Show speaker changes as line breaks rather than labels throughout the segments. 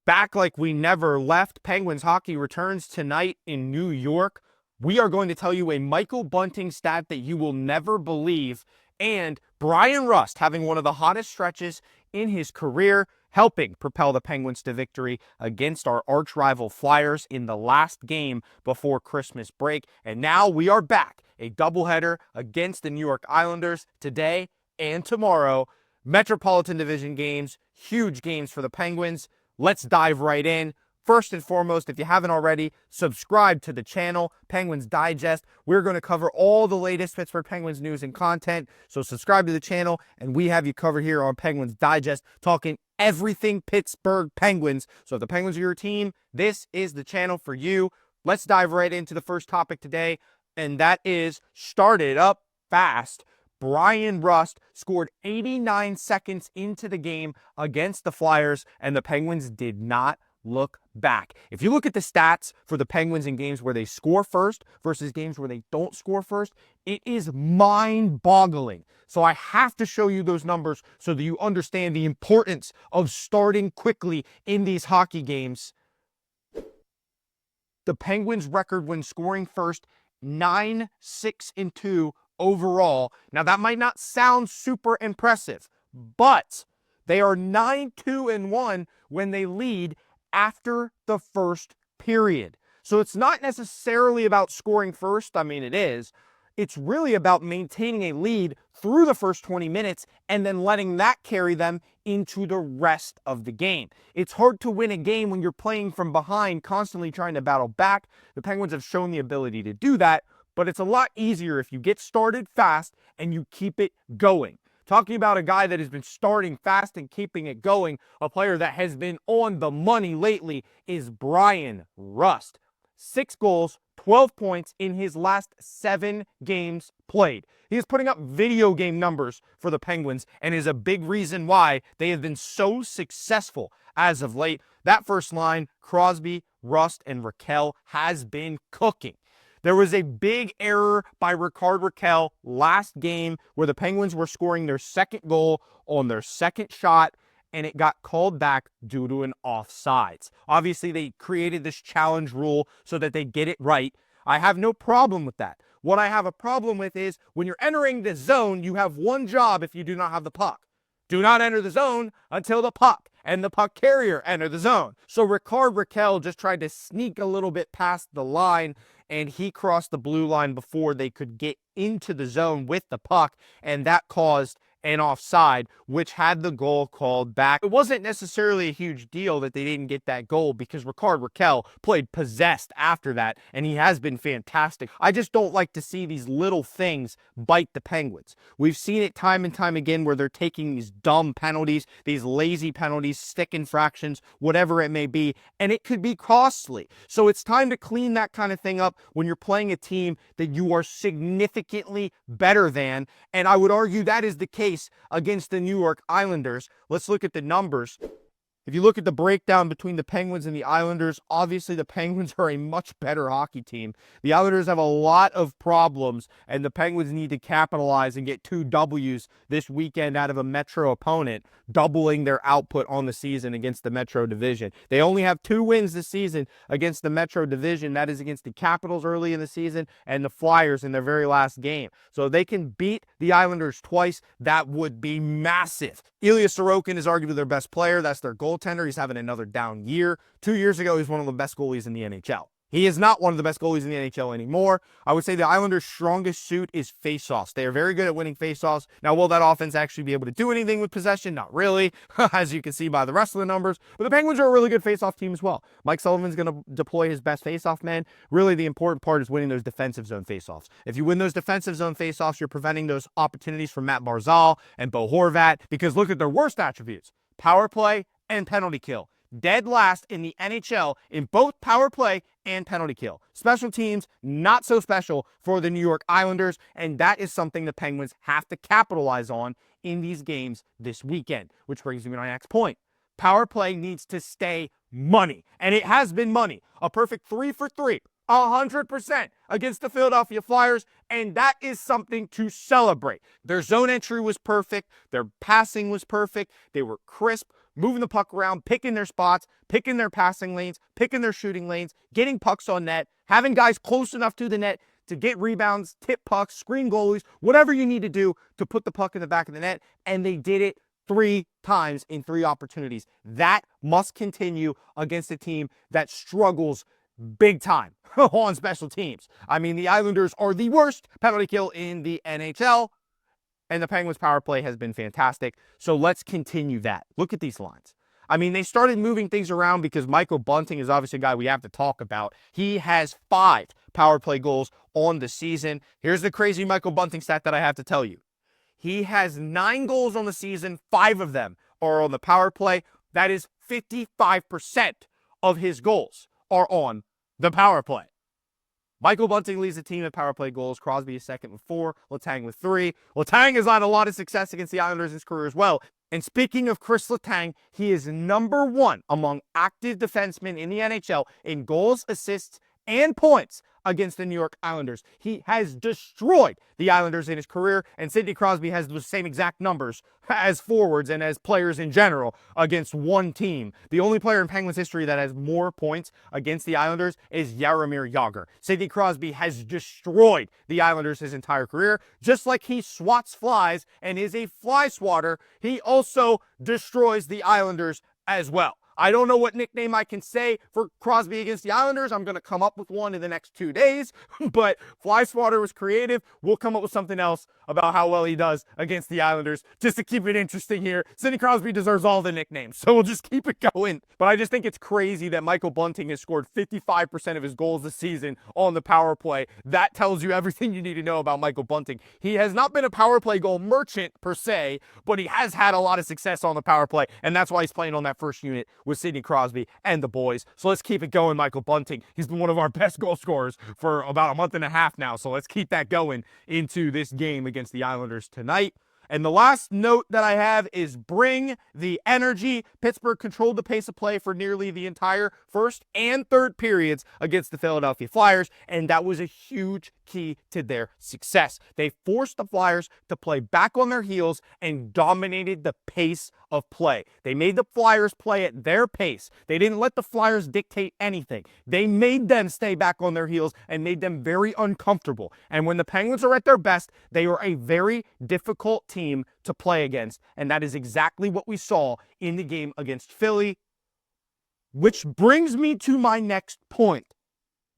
Back like we never left, Penguins hockey returns tonight in New York. We are going to tell you a Michael Bunting stat that you will never believe, and Bryan Rust having one of the hottest stretches in his career, helping propel the Penguins to victory against our arch-rival Flyers in the last game before Christmas break. And now we are back, a doubleheader against the New York Islanders today and tomorrow. Metropolitan Division games, huge games for the Penguins. Let's dive right in. First and foremost, if you haven't already, subscribe to the channel, Penguins Digest. We're going to cover all the latest Pittsburgh Penguins news and content. So subscribe to the channel, and we have you covered here on Penguins Digest, talking everything Pittsburgh Penguins. So if the Penguins are your team, this is the channel for you. Let's dive right into the first topic today, and that is started up fast. Bryan Rust scored 89 seconds into the game against the Flyers, and the Penguins did not look back. If you look at the stats for the Penguins in games where they score first versus games where they don't score first, it is mind-boggling. So I have to show you those numbers so that you understand the importance of starting quickly in these hockey games. The Penguins' record when scoring first, 9-6-2 overall. Now, that might not sound super impressive, but they are 9-2-1 when they lead after the first period. So it's not necessarily about scoring first. I mean, it is. It's really about maintaining a lead through the first 20 minutes and then letting that carry them into the rest of the game. It's hard to win a game when you're playing from behind, constantly trying to battle back. The Penguins have shown the ability to do that, but it's a lot easier if you get started fast and you keep it going. Talking about a guy that has been starting fast and keeping it going, a player that has been on the money lately is Bryan Rust. 6 goals, 12 points in his last 7 games played. He is putting up video game numbers for the Penguins and is a big reason why they have been so successful as of late. That first line, Crosby, Rust, and Rakell, has been cooking. There was a big error by Rakell last game where the Penguins were scoring their second goal on their second shot, and it got called back due to an offsides. Obviously, they created this challenge rule so that they get it right. I have no problem with that. What I have a problem with is when you're entering the zone, you have one job if you do not have the puck. Do not enter the zone until the puck and the puck carrier enter the zone. So Rakell just tried to sneak a little bit past the line, and he crossed the blue line before they could get into the zone with the puck, and that caused an offside, which had the goal called back. It wasn't necessarily a huge deal that they didn't get that goal because Rakell played possessed after that, and he has been fantastic. I just don't like to see these little things bite the Penguins. We've seen it time and time again where they're taking these dumb penalties, these lazy penalties, stick infractions, whatever it may be, and it could be costly. So it's time to clean that kind of thing up when you're playing a team that you are significantly better than, and I would argue that is the case against the New York Islanders. Let's look at the numbers. If you look at the breakdown between the Penguins and the Islanders, obviously the Penguins are a much better hockey team. The Islanders have a lot of problems, and the Penguins need to capitalize and get 2 W's this weekend out of a Metro opponent, doubling their output on the season against the Metro Division. They only have 2 wins this season against the Metro Division. That is against the Capitals early in the season and the Flyers in their very last game. So if they can beat the Islanders twice, that would be massive. Ilya Sorokin is arguably their best player. That's their goaltender. He's having another down year. 2 years ago, he's one of the best goalies in the NHL. He is not one of the best goalies in the NHL anymore. I would say the Islanders' strongest suit is faceoffs. They are very good at winning faceoffs. Now, will that offense actually be able to do anything with possession? Not really, as you can see by the rest of the numbers. But the Penguins are a really good faceoff team as well. Mike Sullivan's going to deploy his best faceoff man. Really, the important part is winning those defensive zone faceoffs. If you win those defensive zone faceoffs, you're preventing those opportunities from Matt Barzal and Bo Horvat, because look at their worst attributes: power play and penalty kill. Dead last in the NHL in both power play and penalty kill. Special teams, not so special for the New York Islanders, and that is something the Penguins have to capitalize on in these games this weekend, which brings me to my next point. Power play needs to stay money, and it has been money. A perfect 3 for 3, 100% against the Philadelphia Flyers, and that is something to celebrate. Their zone entry was perfect. Their passing was perfect. They were crisp. moving the puck around, picking their spots, picking their passing lanes, picking their shooting lanes, getting pucks on net, having guys close enough to the net to get rebounds, tip pucks, screen goalies, whatever you need to do to put the puck in the back of the net. And they did it 3 times in 3 opportunities. That must continue against a team that struggles big time on special teams. I mean, the Islanders are the worst penalty kill in the NHL, and the Penguins' power play has been fantastic. So let's continue that. Look at these lines. I mean, they started moving things around because Michael Bunting is obviously a guy we have to talk about. He has 5 power play goals on the season. Here's the crazy Michael Bunting stat that I have to tell you. He has 9 goals on the season. 5 of them are on the power play. That is 55% of his goals are on the power play. Michael Bunting leads the team in power play goals. Crosby is second with 4. Letang with 3. Letang has had a lot of success against the Islanders in his career as well. And speaking of Kris Letang, he is number 1 among active defensemen in the NHL in goals, assists, and points against the New York Islanders. He has destroyed the Islanders in his career, and Sidney Crosby has the same exact numbers as forwards and as players in general against one team. The only player in Penguins history that has more points against the Islanders is Jaromir Jagr. Sidney Crosby has destroyed the Islanders his entire career. Just like he swats flies and is a fly swatter, he also destroys the Islanders as well. I don't know what nickname I can say for Crosby against the Islanders. I'm going to come up with one in the next 2 days. But Fly Swatter was creative. We'll come up with something else about how well he does against the Islanders just to keep it interesting here. Sidney Crosby deserves all the nicknames, so we'll just keep it going. But I just think it's crazy that Michael Bunting has scored 55% of his goals this season on the power play. That tells you everything you need to know about Michael Bunting. He has not been a power play goal merchant per se, but he has had a lot of success on the power play, and that's why he's playing on that first unit with Sidney Crosby and the boys. So let's keep it going, Michael Bunting. He's been one of our best goal scorers for about a month and a half now. So let's keep that going into this game against the Islanders tonight. And the last note that I have is bring the energy. Pittsburgh controlled the pace of play for nearly the entire first and third periods against the Philadelphia Flyers, and that was a huge key to their success. They forced the Flyers to play back on their heels and dominated the pace of play. They made the Flyers play at their pace. They didn't let the Flyers dictate anything. They made them stay back on their heels and made them very uncomfortable. And when the Penguins are at their best, they are a very difficult team to play against. And that is exactly what we saw in the game against Philly. Which brings me to my next point.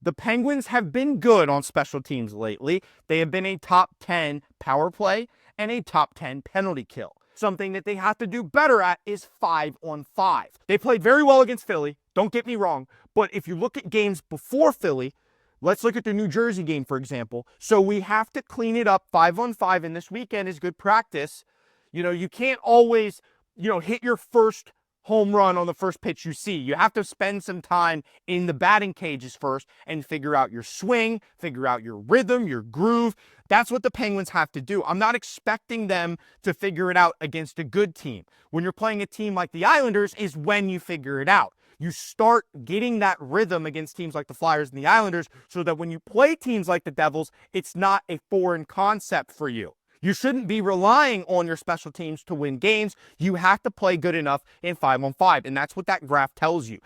The Penguins have been good on special teams lately. They have been a top 10 power play and a top 10 penalty kill. Something that they have to do better at is 5-on-5. They played very well against Philly, don't get me wrong, but if you look at games before Philly, let's look at the New Jersey game, for example. So we have to clean it up 5-on-5, and this weekend is good practice. You know, you can't always, hit your first home run on the first pitch you see. You have to spend some time in the batting cages first and figure out your swing, figure out your rhythm, your groove. That's what the Penguins have to do. I'm not expecting them to figure it out against a good team. When you're playing a team like the Islanders is when you figure it out. You start getting that rhythm against teams like the Flyers and the Islanders so that when you play teams like the Devils, it's not a foreign concept for you. You shouldn't be relying on your special teams to win games. You have to play good enough in 5-on-5, and that's what that graph tells you.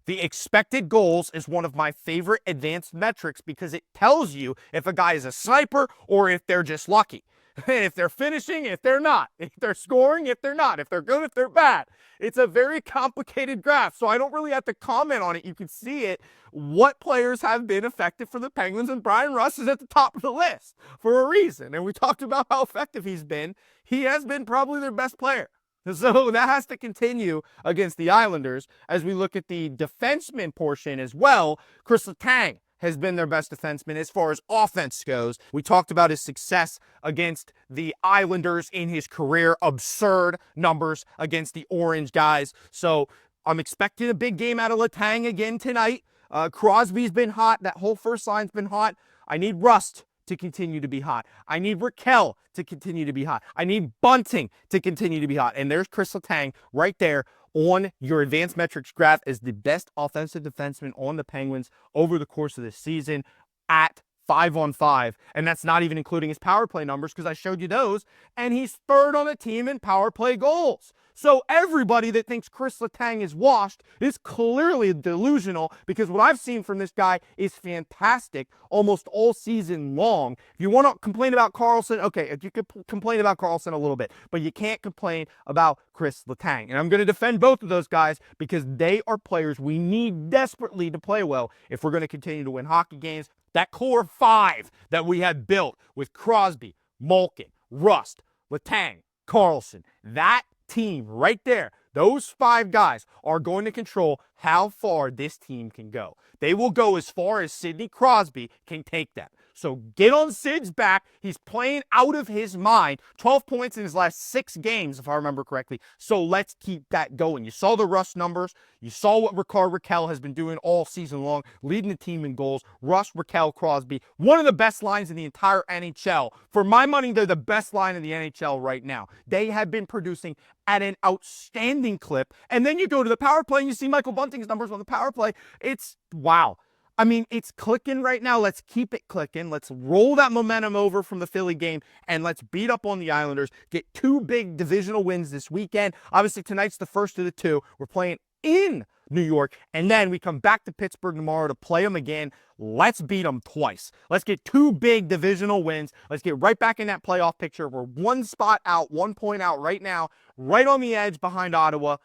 The expected goals is one of my favorite advanced metrics because it tells you if a guy is a sniper or if they're just lucky. If they're finishing, if they're not. If they're scoring, if they're not. If they're good, if they're bad. It's a very complicated graph, so I don't really have to comment on it. You can see it. What players have been effective for the Penguins, and Brian Russ is at the top of the list for a reason. And we talked about how effective he's been. He has been probably their best player. So that has to continue against the Islanders. As we look at the defenseman portion as well, Kris Letang has been their best defenseman as far as offense goes. We talked about his success against the Islanders in his career. Absurd numbers against the Orange guys. So I'm expecting a big game out of Letang again tonight. Crosby's been hot. That whole first line's been hot. I need Rust to continue to be hot. I need Raquel to continue to be hot. I need Bunting to continue to be hot. And there's Kris Letang right there on your advanced metrics graph as the best offensive defenseman on the Penguins over the course of this season at 5-on-5, and that's not even including his power play numbers because I showed you those, and he's third on the team in power play goals. So everybody that thinks Kris Letang is washed is clearly delusional, because what I've seen from this guy is fantastic almost all season long. If you want to complain about Karlsson, okay, you could complain about Karlsson a little bit, but you can't complain about Kris Letang. And I'm going to defend both of those guys because they are players we need desperately to play well if we're going to continue to win hockey games. That core five that we had built with Crosby, Malkin, Rust, Letang, Karlsson, that team right there, those five guys are going to control how far this team can go. They will go as far as Sidney Crosby can take them. So get on Sid's back. He's playing out of his mind. 12 points in his last 6 games, if I remember correctly. So let's keep that going. You saw the Rust numbers. You saw what Raquel has been doing all season long, leading the team in goals. Rust, Raquel, Crosby, one of the best lines in the entire NHL. For my money, they're the best line in the NHL right now. They have been producing at an outstanding clip. And then you go to the power play and you see Michael Bunting's numbers on the power play. It's wow. I mean, it's clicking right now. Let's keep it clicking. Let's roll that momentum over from the Philly game, and let's beat up on the Islanders. Get 2 big divisional wins this weekend. Obviously, tonight's the first of the 2. We're playing in New York, and then we come back to Pittsburgh tomorrow to play them again. Let's beat them twice. Let's get 2 big divisional wins. Let's get right back in that playoff picture. We're 1 spot out, 1 point out right now, right on the edge behind Ottawa.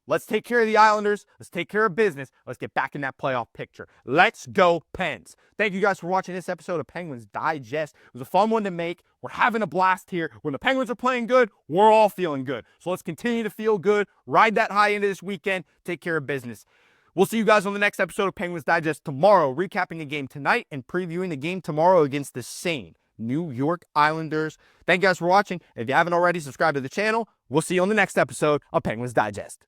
Let's take care of the Islanders. Let's take care of business. Let's get back in that playoff picture. Let's go, Pens. Thank you guys for watching this episode of Penguins Digest. It was a fun one to make. We're having a blast here. When the Penguins are playing good, we're all feeling good. So let's continue to feel good. Ride that high into this weekend. Take care of business. We'll see you guys on the next episode of Penguins Digest tomorrow, recapping the game tonight and previewing the game tomorrow against the same New York Islanders. Thank you guys for watching. If you haven't already, subscribe to the channel. We'll see you on the next episode of Penguins Digest.